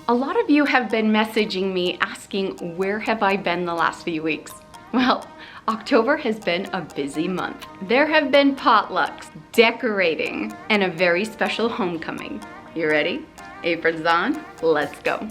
A lot of you have been messaging me asking where have I been the last few weeks? Well, October has been a busy month. There have been potlucks, decorating, and a very special homecoming. You ready? Aprons on, let's go.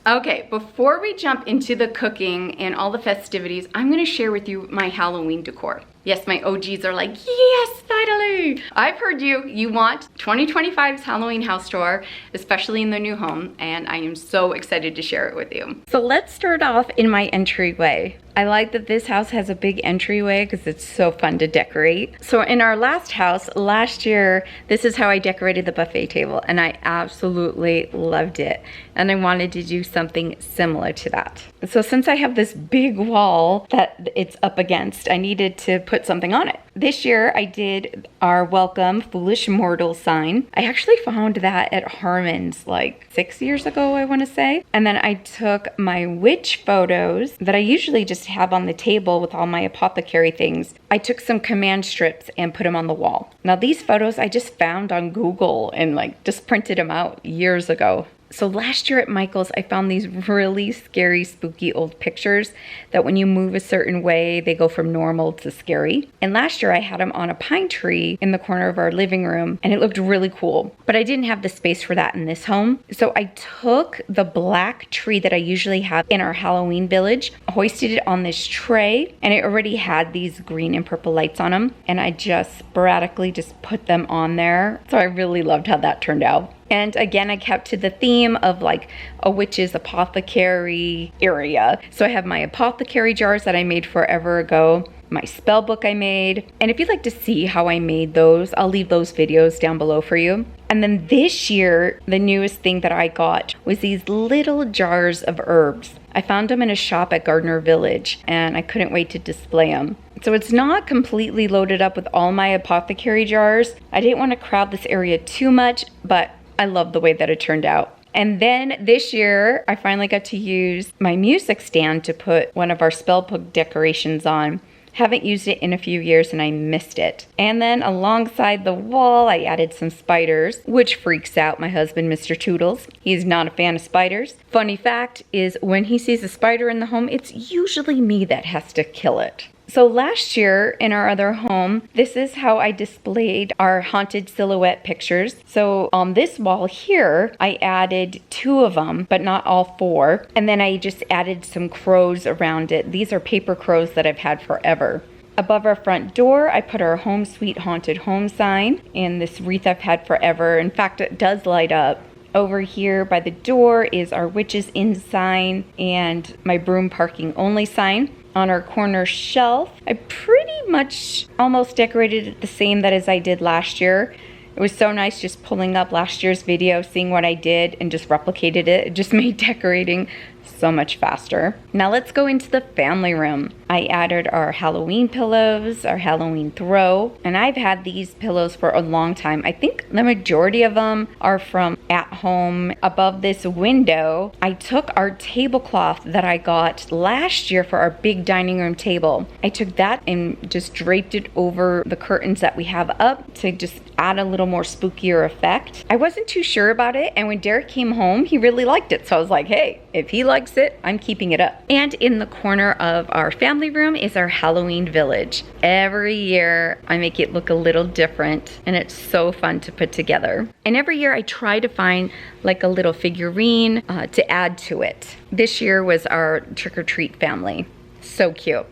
Okay, before we jump into the cooking and all the festivities, I'm gonna share with you my Halloween decor. Yes, my OGs are like, yes, finally! I've heard you. You want 2025's Halloween house tour, especially in the new home, and I am so excited to share it with you. So let's start off in my entryway. I like that this house has a big entryway because it's so fun to decorate. So in our last house, last year, this is how I decorated the buffet table, and I absolutely loved it. And I wanted to do something similar to that. So since I have this big wall that it's up against, I needed to put something on it. This year I did our welcome foolish mortal sign. I actually found that at Harmon's like 6 years ago, I want to say. And then I took my witch photos that I usually just have on the table with all my apothecary things. I took some command strips and put them on the wall. Now these photos I just found on Google and like just printed them out years ago. So last year at Michael's, I found these really scary, spooky old pictures that when you move a certain way, they go from normal to scary. And last year I had them on a pine tree in the corner of our living room, and it looked really cool. But I didn't have the space for that in this home. So I took the black tree that I usually have in our Halloween village, hoisted it on this tray, and it already had these green and purple lights on them. And I just sporadically just put them on there. So I really loved how that turned out. And again, I kept to the theme of like a witch's apothecary area. So I have my apothecary jars that I made forever ago, my spell book I made. And if you'd like to see how I made those, I'll leave those videos down below for you. And then this year, the newest thing that I got was these little jars of herbs. I found them in a shop at Gardner Village, and I couldn't wait to display them. So it's not completely loaded up with all my apothecary jars. I didn't want to crowd this area too much, but I love the way that it turned out. And then this year, I finally got to use my music stand to put one of our spell book decorations on. Haven't used it in a few years and I missed it. And then alongside the wall, I added some spiders, which freaks out my husband, Mr. Toodles. He's not a fan of spiders. Funny fact is when he sees a spider in the home, it's usually me that has to kill it. So last year in our other home, this is how I displayed our haunted silhouette pictures. So on this wall here, I added 2 of them, but not all 4. And then I just added some crows around it. These are paper crows that I've had forever. Above our front door, I put our Home Sweet Haunted Home sign and this wreath I've had forever. In fact, it does light up. Over here by the door is our Witches Inn sign and my broom parking only sign. On our corner shelf, I pretty much almost decorated it the same that as I did last year. It was so nice just pulling up last year's video, seeing what I did, and just replicated it. It just made decorating so much faster. Now let's go into the family room. I added our Halloween pillows, our Halloween throw, and I've had these pillows for a long time. I think the majority of them are from at home. Above this window, I took our tablecloth that I got last year for our big dining room table. I took that and just draped it over the curtains that we have up to just add a little more spookier effect. I wasn't too sure about it, and when Derek came home, he really liked it. So I was like, hey, if he likes it, I'm keeping it up. And in the corner of our family room is our Halloween village. Every year I make it look a little different, and it's so fun to put together. And every year I try to find like a little figurine to add to it. This year was our trick-or-treat family. So cute.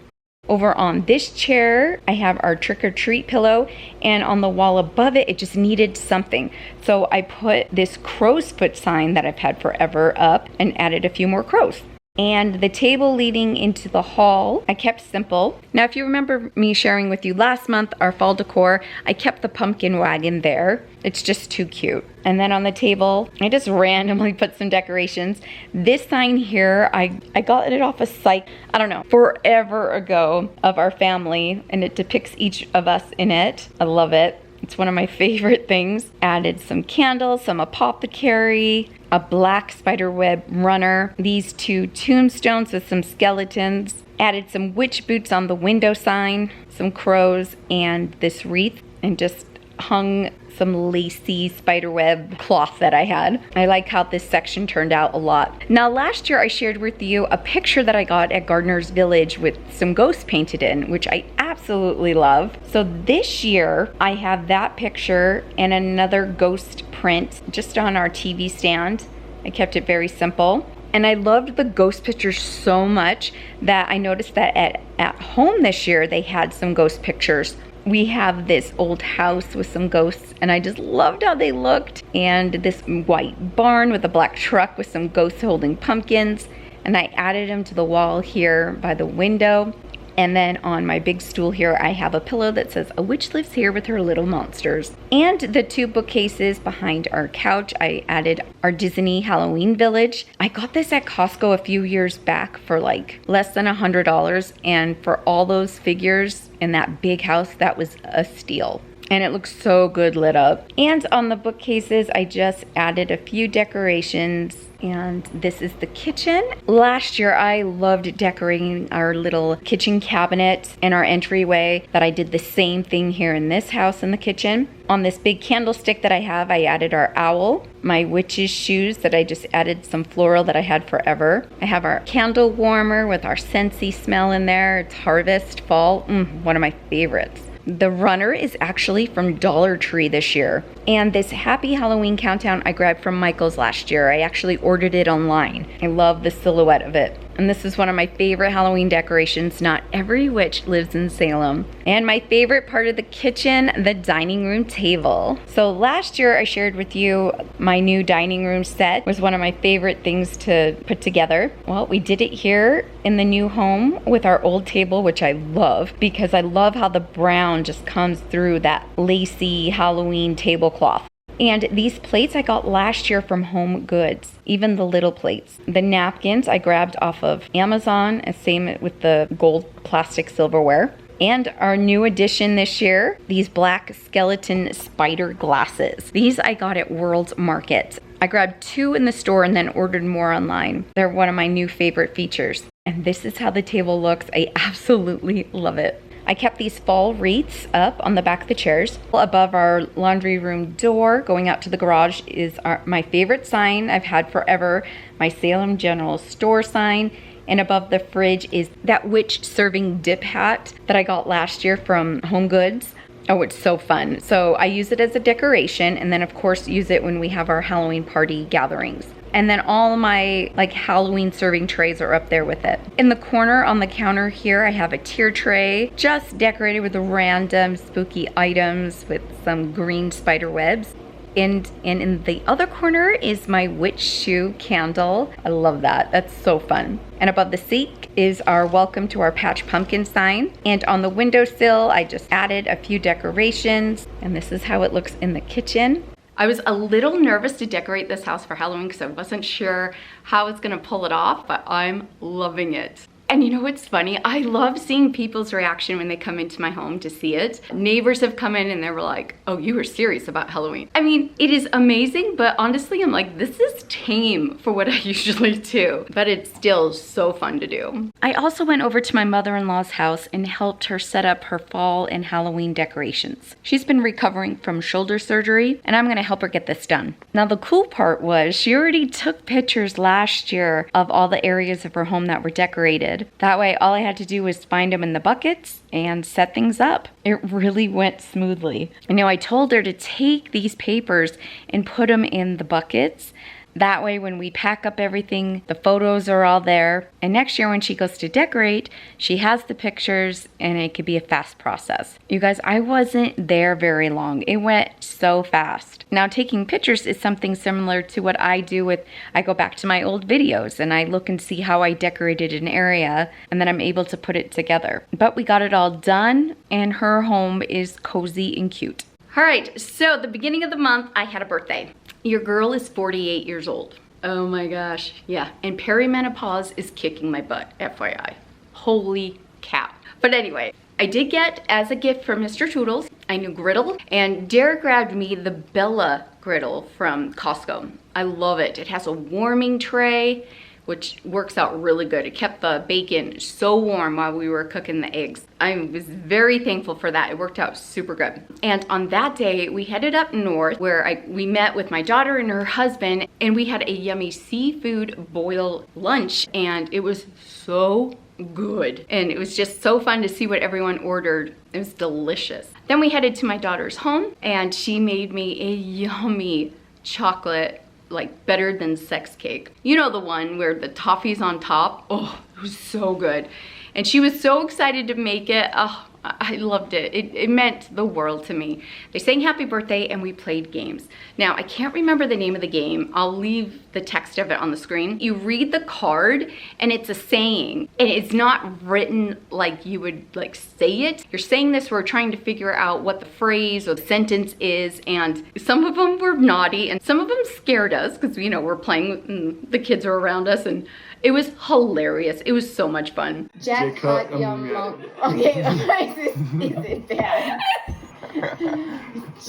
Over on this chair, I have our trick-or-treat pillow, and on the wall above it, it just needed something. So I put this crow's foot sign that I've had forever up and added a few more crows. And the table leading into the hall, I kept simple. Now, if you remember me sharing with you last month, our fall decor, I kept the pumpkin wagon there. It's just too cute. And then on the table, I just randomly put some decorations. This sign here, I got it off a site, I don't know, forever ago of our family, and it depicts each of us in it. I love it. It's one of my favorite things. Added some candles, some apothecary, a black spiderweb runner, these 2 tombstones with some skeletons, added some witch boots on the window sign, some crows, and this wreath, and just hung some lacy spiderweb cloth that I had. I like how this section turned out a lot. Now last year I shared with you a picture that I got at Gardner's Village with some ghosts painted in, which I absolutely love. So this year I have that picture and another ghost print just on our TV stand. I kept it very simple. And I loved the ghost pictures so much that I noticed that at home this year they had some ghost pictures. We have this old house with some ghosts and I just loved how they looked, and this white barn with a black truck with some ghosts holding pumpkins, and I added them to the wall here by the window. And then on my big stool here, I have a pillow that says, "A witch lives here with her little monsters." And the two bookcases behind our couch, I added our Disney Halloween Village. I got this at Costco a few years back for like less than $100. And for all those figures in that big house, that was a steal. And it looks so good lit up. And on the bookcases, I just added a few decorations. And this is the kitchen. Last year, I loved decorating our little kitchen cabinet and our entryway. That I did the same thing here in this house in the kitchen. On this big candlestick that I have, I added our owl, my witch's shoes that I just added some floral that I had forever. I have our candle warmer with our scentsy smell in there. It's harvest, fall, one of my favorites. The runner is actually from Dollar Tree this year. And this Happy Halloween countdown I grabbed from Michael's last year. I actually ordered it online. I love the silhouette of it. And this is one of my favorite Halloween decorations. Not every witch lives in Salem. And my favorite part of the kitchen, the dining room table. So last year I shared with you my new dining room set was one of my favorite things to put together. Well, we did it here in the new home with our old table, which I love because I love how the brown just comes through that lacy Halloween tablecloth. And these plates I got last year from Home Goods, even the little plates. The napkins I grabbed off of Amazon, and same with the gold plastic silverware. And our new addition this year, these black skeleton spider glasses. These I got at World's Market. I grabbed 2 in the store and then ordered more online. They're one of my new favorite features. And this is how the table looks. I absolutely love it. I kept these fall wreaths up on the back of the chairs. Above our laundry room door going out to the garage is my favorite sign I've had forever, my Salem General Store sign. And above the fridge is that witch serving dip hat that I got last year from Home Goods. Oh, it's so fun. So I use it as a decoration, and then of course use it when we have our Halloween party gatherings. And then all my like Halloween serving trays are up there with it. In the corner on the counter here, I have a tier tray just decorated with random spooky items with some green spider webs. And in the other corner is my witch shoe candle. I love that. That's so fun. And above the seat is our welcome to our patch pumpkin sign. And on the windowsill, I just added a few decorations. And this is how it looks in the kitchen. I was a little nervous to decorate this house for Halloween because I wasn't sure how I was gonna pull it off, but I'm loving it. And you know what's funny? I love seeing people's reaction when they come into my home to see it. Neighbors have come in and they were like, "Oh, you were serious about Halloween." I mean, it is amazing, but honestly, I'm like, this is tame for what I usually do, but it's still so fun to do. I also went over to my mother-in-law's house and helped her set up her fall and Halloween decorations. She's been recovering from shoulder surgery, and I'm gonna help her get this done. Now, the cool part was she already took pictures last year of all the areas of her home that were decorated. That way, all I had to do was find them in the buckets and set things up. It really went smoothly. You know, I told her to take these papers and put them in the buckets. That way, when we pack up everything, the photos are all there. And next year when she goes to decorate, she has the pictures and it could be a fast process. You guys, I wasn't there very long. It went so fast. Now, taking pictures is something similar to what I do with, I go back to my old videos and I look and see how I decorated an area and then I'm able to put it together. But we got it all done and her home is cozy and cute. All right, so the beginning of the month, I had a birthday. Your girl is 48 years old. Oh my gosh, yeah. And perimenopause is kicking my butt, FYI. Holy cow. But anyway, I did get, as a gift from Mr. Toodles, a new griddle. And Derek grabbed me the Bella griddle from Costco. I love it. It has a warming tray which works out really good. It kept the bacon so warm while we were cooking the eggs. I was very thankful for that. It worked out super good. And on that day, we headed up north where we met with my daughter and her husband, and we had a yummy seafood boil lunch, and it was so good. And it was just so fun to see what everyone ordered. It was delicious. Then we headed to my daughter's home, and she made me a yummy chocolate, like better than sex cake. You know, the one where the toffee's on top? Oh, it was so good. And she was so excited to make it. Oh, I loved it. It meant the world to me. They sang happy birthday and we played games. Now, I can't remember the name of the game. I'll leave the text of it on the screen. You read the card and it's a saying, and it's not written like you would like say it. You're saying this, we're trying to figure out what the phrase or the sentence is, and some of them were naughty and some of them scared us because, you know, we're playing and the kids are around us, and it was hilarious. It was so much fun. Jack hot young monk. Okay, is it bad?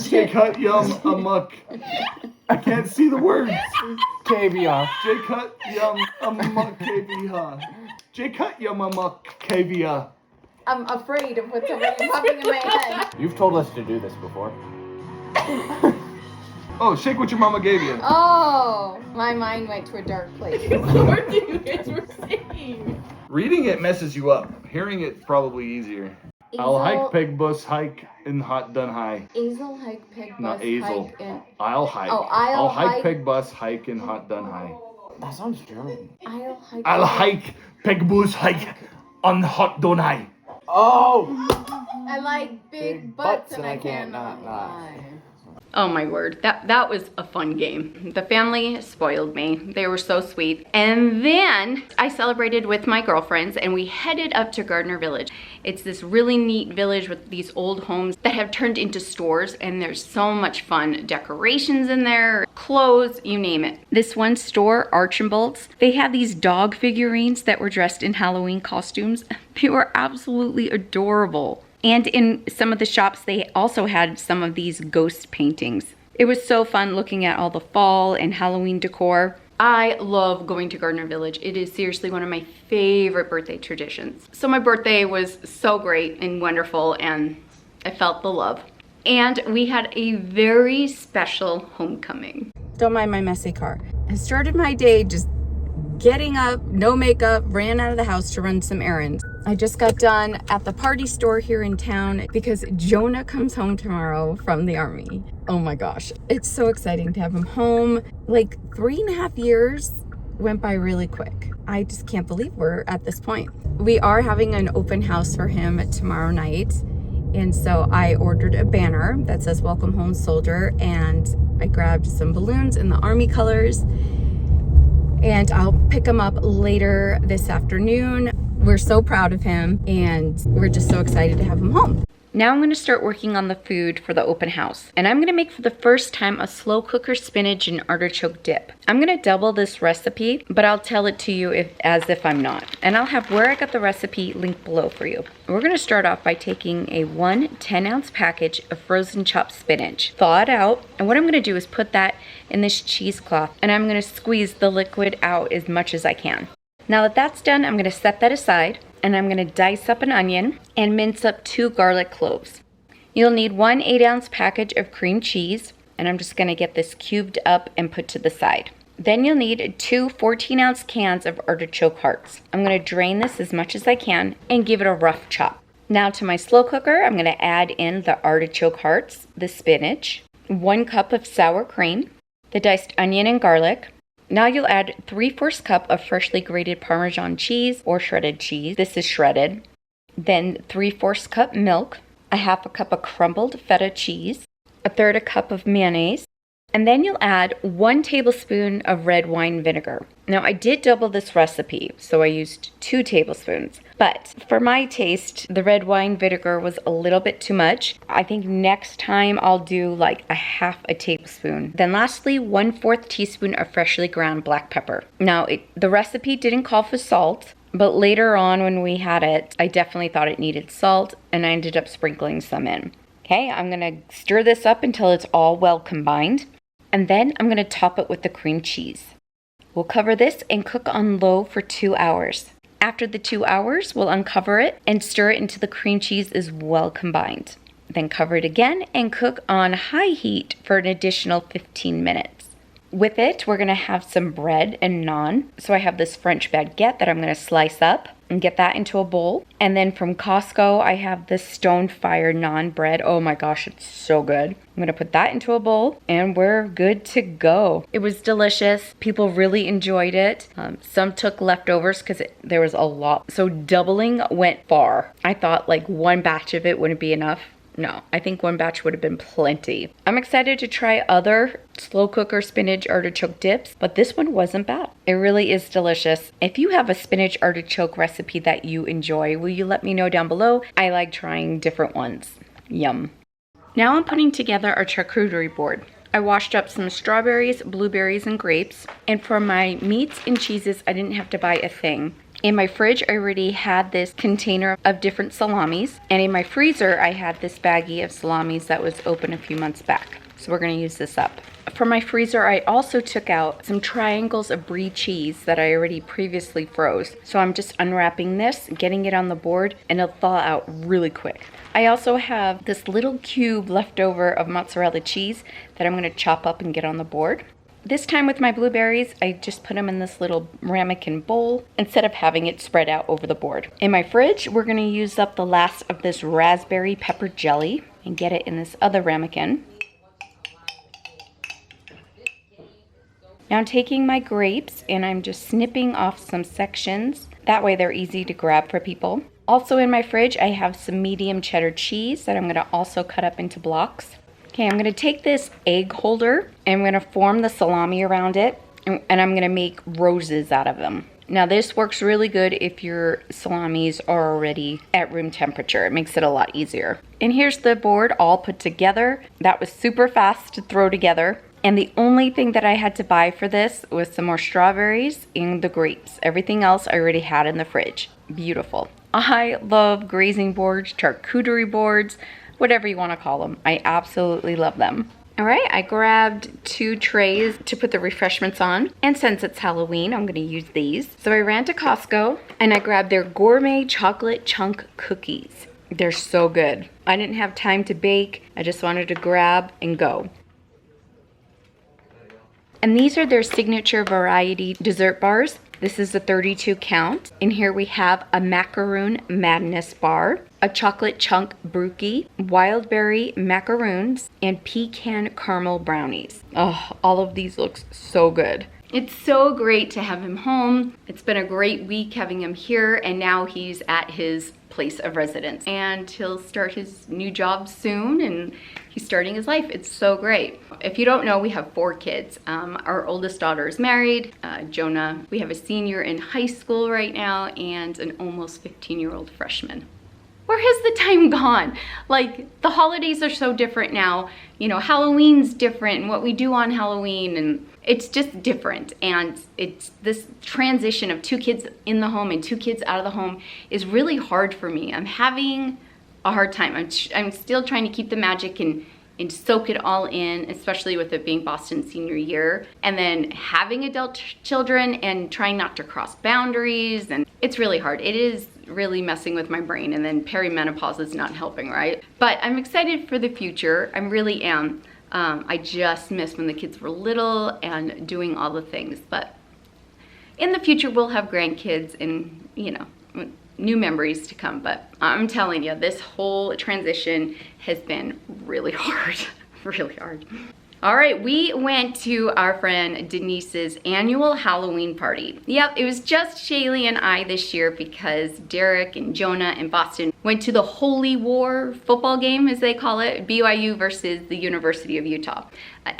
Jake hut yum amok. I can't see the words. Caviar. Jake hut yum amok caviar. Jake hut yum amok caviar. I'm afraid of what's already popping in my head. You've told us to do this before. Oh, shake what your mama gave you. Oh, my mind went to a dark place. What you guys were saying? Reading it messes you up. Hearing it's probably easier. I'll hike peg bus hike in hot done high. Easel hike peg bus Not easel. hike in. I'll hike. Oh, I'll hike hike peg bus hike in hot done high. That sounds German. I'll hike peg bus hike on hot done high. Oh! I like big butts and I cannot lie. Oh my word, that was a fun game. The family spoiled me. They were so sweet. And then I celebrated with my girlfriends and we headed up to Gardner Village. It's this really neat village with these old homes that have turned into stores, and there's so much fun decorations in there, clothes, you name it. This one store, Archibald's, they had these dog figurines that were dressed in Halloween costumes. They were absolutely adorable. And in some of the shops, they also had some of these ghost paintings. It was so fun looking at all the fall and Halloween decor. I love going to Gardner Village. It is seriously one of my favorite birthday traditions. So my birthday was so great and wonderful, and I felt the love. And we had a very special homecoming. Don't mind my messy car. I started my day just getting up, no makeup, ran out of the house to run some errands. I just got done at the party store here in town because Jonah comes home tomorrow from the army. Oh my gosh, it's so exciting to have him home. Like 3.5 years went by really quick. I just can't believe we're at this point. We are having an open house for him tomorrow night. And so I ordered a banner that says "Welcome Home Soldier," and I grabbed some balloons in the army colors, and I'll pick him up later this afternoon. We're so proud of him, and we're just so excited to have him home. Now I'm going to start working on the food for the open house, and I'm going to make for the first time a slow cooker spinach and artichoke dip. I'm going to double this recipe, but I'll tell it to you as if I'm not, and I'll have where I got the recipe linked below for you. We're going to start off by taking a 1 10-ounce package of frozen chopped spinach, thaw it out, and what I'm going to do is put that in this cheesecloth, and I'm going to squeeze the liquid out as much as I can. Now that that's done, I'm going to set that aside, and I'm going to dice up an onion and mince up 2 garlic cloves. You'll need 1 8-ounce package of cream cheese, and I'm just going to get this cubed up and put to the side. Then you'll need 2 14-ounce cans of artichoke hearts. I'm going to drain this as much as I can and give it a rough chop. Now to my slow cooker, I'm going to add in the artichoke hearts, the spinach, 1 cup of sour cream, the diced onion and garlic. Now you'll add 3/4 cup of freshly grated Parmesan cheese or shredded cheese. This is shredded. Then 3/4 cup milk, a 1/2 cup of crumbled feta cheese, 1/3 cup of mayonnaise, and then you'll add 1 tablespoon of red wine vinegar. Now I did double this recipe, so I used 2 tablespoons. But for my taste, the red wine vinegar was a little bit too much. I think next time I'll do like a 1/2 tablespoon. Then lastly, 1/4 teaspoon of freshly ground black pepper. Now the recipe didn't call for salt, but later on when we had it, I definitely thought it needed salt, and I ended up sprinkling some in. Okay, I'm gonna stir this up until it's all well combined. And then I'm going to top it with the cream cheese. We'll cover this and cook on low for 2 hours. After the 2 hours, we'll uncover it and stir it until the cream cheese is well combined. Then cover it again and cook on high heat for an additional 15 minutes. With it, we're gonna have some bread and naan. So I have this French baguette that I'm gonna slice up and get that into a bowl. And then from Costco, I have this stone fire naan bread. Oh my gosh, it's so good. I'm gonna put that into a bowl and we're good to go. It was delicious. People really enjoyed it. Some took leftovers because there was a lot. So doubling went far. I thought like one batch of it wouldn't be enough. No, I think one batch would have been plenty. I'm excited to try other slow cooker spinach artichoke dips, but this one wasn't bad. It really is delicious. If you have a spinach artichoke recipe that you enjoy, will you let me know down below? I like trying different ones. Yum. Now I'm putting together our charcuterie board. I washed up some strawberries, blueberries, and grapes. And for my meats and cheeses, I didn't have to buy a thing. In my fridge, I already had this container of different salamis. And in my freezer, I had this baggie of salamis that was open a few months back. So we're gonna use this up. For my freezer, I also took out some triangles of brie cheese that I already previously froze. So I'm just unwrapping this, getting it on the board, and it'll thaw out really quick. I also have this little cube left over of mozzarella cheese that I'm gonna chop up and get on the board. This time with my blueberries, I just put them in this little ramekin bowl instead of having it spread out over the board. In my fridge, we're gonna use up the last of this raspberry pepper jelly and get it in this other ramekin. Now I'm taking my grapes and I'm just snipping off some sections. That way they're easy to grab for people. Also in my fridge, I have some medium cheddar cheese that I'm gonna also cut up into blocks. Okay, I'm gonna take this egg holder and I'm gonna form the salami around it and I'm gonna make roses out of them. Now this works really good if your salamis are already at room temperature. It makes it a lot easier. And here's the board all put together. That was super fast to throw together. And the only thing that I had to buy for this was some more strawberries and the grapes. Everything else I already had in the fridge. Beautiful. I love grazing boards, charcuterie boards, whatever you want to call them. I absolutely love them. All right, I grabbed 2 trays to put the refreshments on. And since it's Halloween, I'm gonna use these. So I ran to Costco and I grabbed their gourmet chocolate chunk cookies. They're so good. I didn't have time to bake. I just wanted to grab and go. And these are their signature variety dessert bars. This is a 32 count. And here we have a macaroon madness bar, a chocolate chunk brookie, wild berry macaroons, and pecan caramel brownies. Oh, all of these looks so good. It's so great to have him home. It's been a great week having him here, and now he's at his place of residence. And he'll start his new job soon, and he's starting his life. It's so great. If you don't know, we have 4 kids. Our oldest daughter is married, Jonah. We have a senior in high school right now, and an almost 15-year-old freshman. Where has the time gone? Like, the holidays are so different now. You know, Halloween's different and what we do on Halloween, and it's just different. And it's this transition of 2 kids in the home and 2 kids out of the home is really hard for me. I'm having a hard time. I'm still trying to keep the magic and soak it all in, especially with it being Boston's senior year. And then having adult children and trying not to cross boundaries, and it's really hard. It is really messing with my brain, and then perimenopause is not helping, right? But I'm excited for the future. I really am. I just miss when the kids were little and doing all the things. But in the future, we'll have grandkids and, you know, new memories to come. But I'm telling you, this whole transition has been really hard, really hard. All right, we went to our friend Denise's annual Halloween party. Yep, it was just Shaylee and I this year because Derek and Jonah and Boston went to the Holy War football game, as they call it, BYU versus the University of Utah.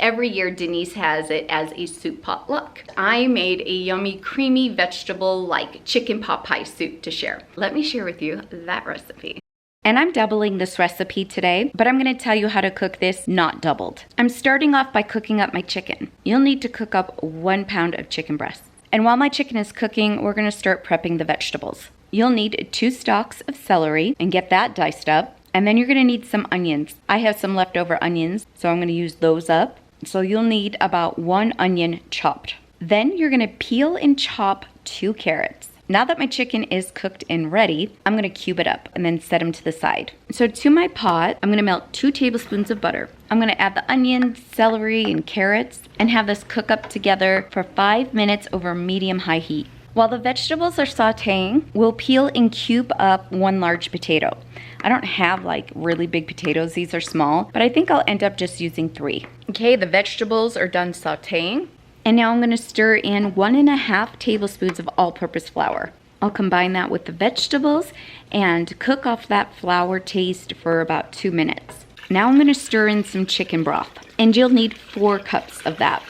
Every year, Denise has it as a soup potluck. I made a yummy, creamy vegetable like chicken pot pie soup to share. Let me share with you that recipe. And I'm doubling this recipe today, but I'm gonna tell you how to cook this not doubled. I'm starting off by cooking up my chicken. You'll need to cook up 1 pound of chicken breasts. And while my chicken is cooking, we're gonna start prepping the vegetables. You'll need 2 stalks of celery and get that diced up. And then you're gonna need some onions. I have some leftover onions, so I'm gonna use those up. So you'll need about 1 onion chopped. Then you're gonna peel and chop 2 carrots. Now that my chicken is cooked and ready, I'm gonna cube it up and then set them to the side. So to my pot, I'm gonna melt 2 tablespoons of butter. I'm gonna add the onions, celery, and carrots and have this cook up together for 5 minutes over medium-high heat. While the vegetables are sauteing, we'll peel and cube up 1 large potato. I don't have like really big potatoes, these are small, but I think I'll end up just using 3. Okay, the vegetables are done sauteing. And now I'm gonna stir in 1.5 tablespoons of all-purpose flour. I'll combine that with the vegetables and cook off that flour taste for about 2 minutes. Now I'm gonna stir in some chicken broth, and you'll need 4 cups of that.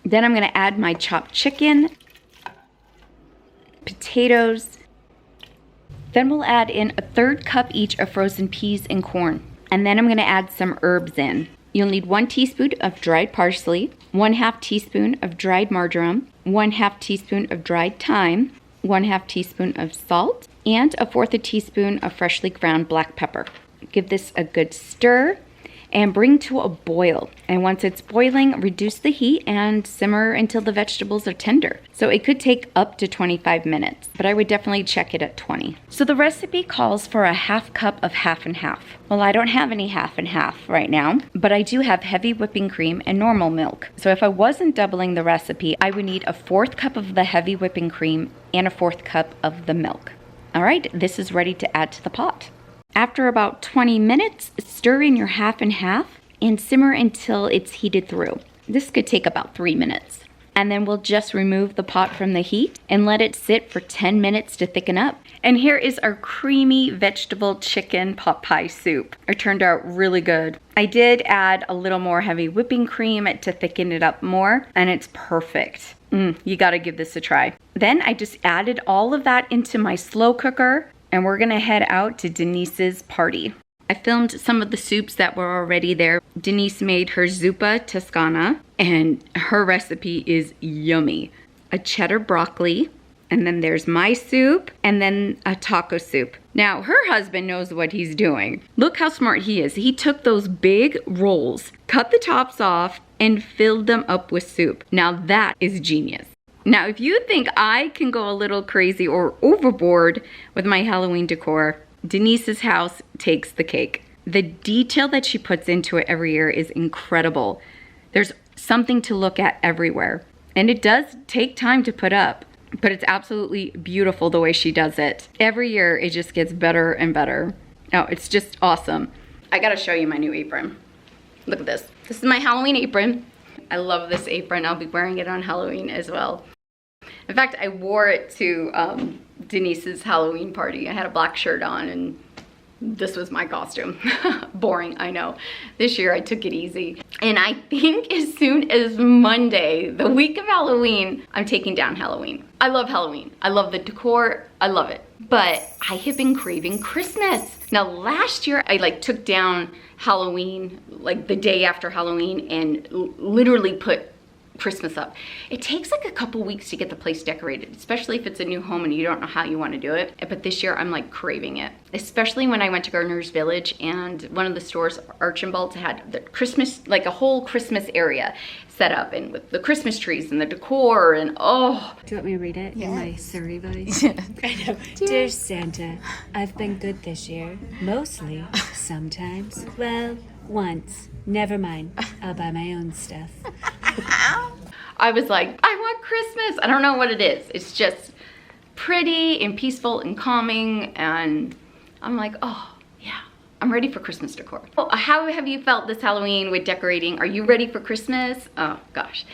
Then I'm gonna add my chopped chicken, potatoes. Then we'll add in 1/3 cup each of frozen peas and corn. And then I'm gonna add some herbs in. You'll need 1 teaspoon of dried parsley, 1/2 teaspoon of dried marjoram, 1/2 teaspoon of dried thyme, 1/2 teaspoon of salt, and 1/4 teaspoon of freshly ground black pepper. Give this a good stir and bring to a boil. And once it's boiling, reduce the heat and simmer until the vegetables are tender. So it could take up to 25 minutes, but I would definitely check it at 20. So the recipe calls for a 1/2 cup of half and half. Well, I don't have any half and half right now, but I do have heavy whipping cream and normal milk. So if I wasn't doubling the recipe, I would need a 1/4 cup of the heavy whipping cream and a 1/4 cup of the milk. All right, this is ready to add to the pot. After about 20 minutes, stir in your half and half and simmer until it's heated through. This could take about 3 minutes. And then we'll just remove the pot from the heat and let it sit for 10 minutes to thicken up. And here is our creamy vegetable chicken pot pie soup. It turned out really good. I did add a little more heavy whipping cream to thicken it up more, and it's perfect. You gotta give this a try. Then I just added all of that into my slow cooker, and we're gonna head out to Denise's party. I filmed some of the soups that were already there. Denise made her zuppa toscana, and her recipe is yummy. A cheddar broccoli, and then there's my soup, and then a taco soup. Now, her husband knows what he's doing. Look how smart he is. He took those big rolls, cut the tops off, and filled them up with soup. Now that is genius. Now, if you think I can go a little crazy or overboard with my Halloween decor, Denise's house takes the cake. The detail that she puts into it every year is incredible. There's something to look at everywhere. And it does take time to put up, but it's absolutely beautiful the way she does it. Every year, it just gets better and better. Oh, it's just awesome. I gotta show you my new apron. Look at this. This is my Halloween apron. I love this apron. I'll be wearing it on Halloween as well. In fact, I wore it to Denise's Halloween party. I had a black shirt on and this was my costume. Boring, I know. This year I took it easy. And I think as soon as Monday, the week of Halloween, I'm taking down Halloween. I love Halloween. I love the decor. I love it. But I have been craving Christmas. Now last year I took down Halloween, the day after Halloween, and literally put Christmas up. It takes a couple weeks to get the place decorated, especially if it's a new home and you don't know how you want to do it. But this year I'm craving it, especially when I went to Gardner's Village and one of the stores, Archimbald's, had the Christmas, a whole Christmas area set up and with the Christmas trees and the decor and oh. Do you want me to read it in my Surrey voice? I know. Dear Santa, I've been good this year. Mostly. Sometimes. Well, once. Never mind. I'll buy my own stuff. I was like, I want Christmas. I don't know what it is. It's just pretty and peaceful and calming. And I'm like, oh, yeah, I'm ready for Christmas decor. How have you felt this Halloween with decorating? Are you ready for Christmas? Oh, gosh.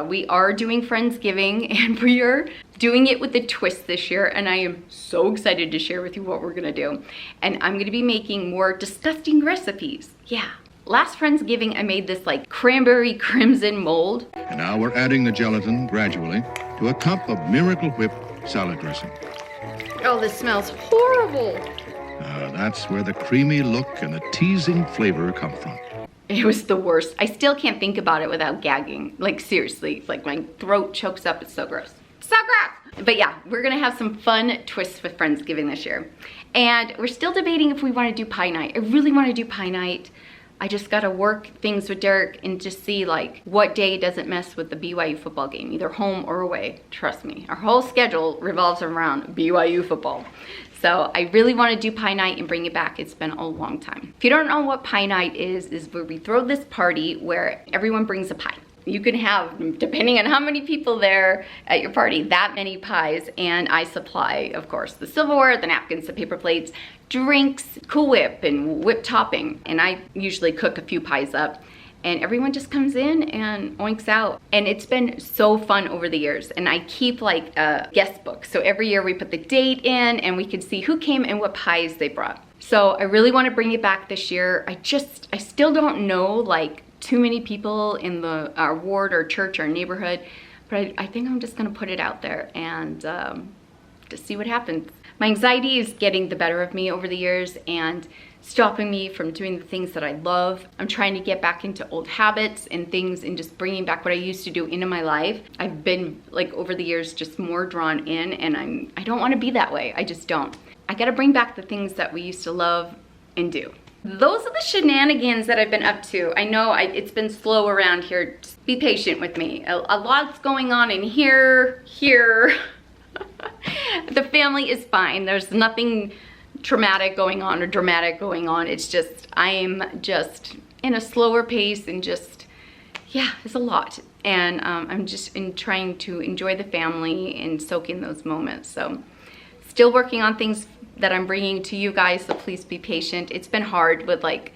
We are doing Friendsgiving, and we are doing it with a twist this year. And I am so excited to share with you what we're going to do. And I'm going to be making more disgusting recipes. Yeah. Last Friendsgiving, I made this cranberry crimson mold. And now we're adding the gelatin gradually to a cup of Miracle Whip salad dressing. Oh, this smells horrible. That's where the creamy look and the teasing flavor come from. It was the worst. I still can't think about it without gagging. Seriously, my throat chokes up. It's so gross. So gross! But yeah, we're gonna have some fun twists with Friendsgiving this year. And we're still debating if we wanna do pie night. I really wanna do pie night, I just gotta work things with Derek and just see like what day doesn't mess with the BYU football game, either home or away. Trust me, our whole schedule revolves around BYU football. So I really want to do pie night and bring it back. It's been a long time. If you don't know what pie night is where we throw this party where everyone brings a pie. You can have, depending on how many people there at your party, that many pies, and I supply, of course, the silverware, the napkins, the paper plates, drinks, Cool Whip, and whipped topping. And I usually cook a few pies up, and everyone just comes in and oinks out. And it's been so fun over the years, and I keep like a guest book. So every year we put the date in, and we can see who came and what pies they brought. So I really want to bring it back this year. I still don't know like too many people in our ward or church or neighborhood, but I think I'm just gonna put it out there and just see what happens. My anxiety is getting the better of me over the years and stopping me from doing the things that I love. I'm trying to get back into old habits and things and just bringing back what I used to do into my life. I've been like over the years just more drawn in, and I don't want to be that way. I just don't. I got to bring back the things that we used to love and do. Those are the shenanigans that I've been up to. I know it's been slow around here. Just be patient with me. A lot's going on in here. The family is fine. There's nothing traumatic going on or dramatic going on. It's just, I'm just in a slower pace and just, yeah, it's a lot. And I'm just trying to enjoy the family and soak in those moments. So still working on things that I'm bringing to you guys, so please be patient. It's been hard with like,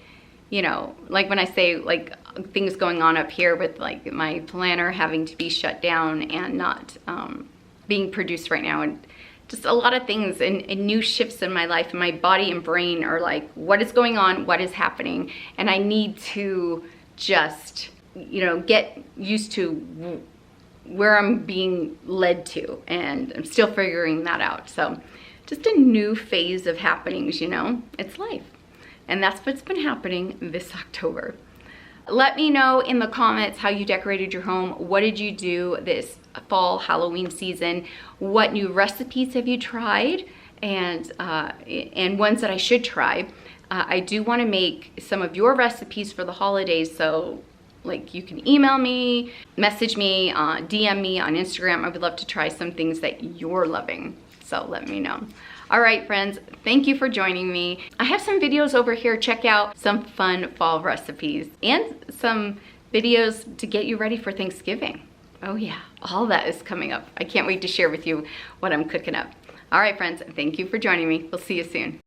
you know, like when I say like things going on up here with like my planner having to be shut down and not being produced right now, and just a lot of things and new shifts in my life, and my body and brain are like, what is going on, what is happening, and I need to just, you know, get used to where I'm being led to, and I'm still figuring that out. So just a new phase of happenings, you know, it's life. And that's what's been happening this October. Let me know in the comments how you decorated your home. What did you do this fall Halloween season? What new recipes have you tried? And ones that I should try. I do want to make some of your recipes for the holidays, so like you can email me, message me, DM me on Instagram. I would love to try some things that you're loving. So let me know. All right, friends, thank you for joining me. I have some videos over here. Check out some fun fall recipes and some videos to get you ready for Thanksgiving. Oh yeah, all that is coming up. I can't wait to share with you what I'm cooking up. All right, friends, thank you for joining me. We'll see you soon.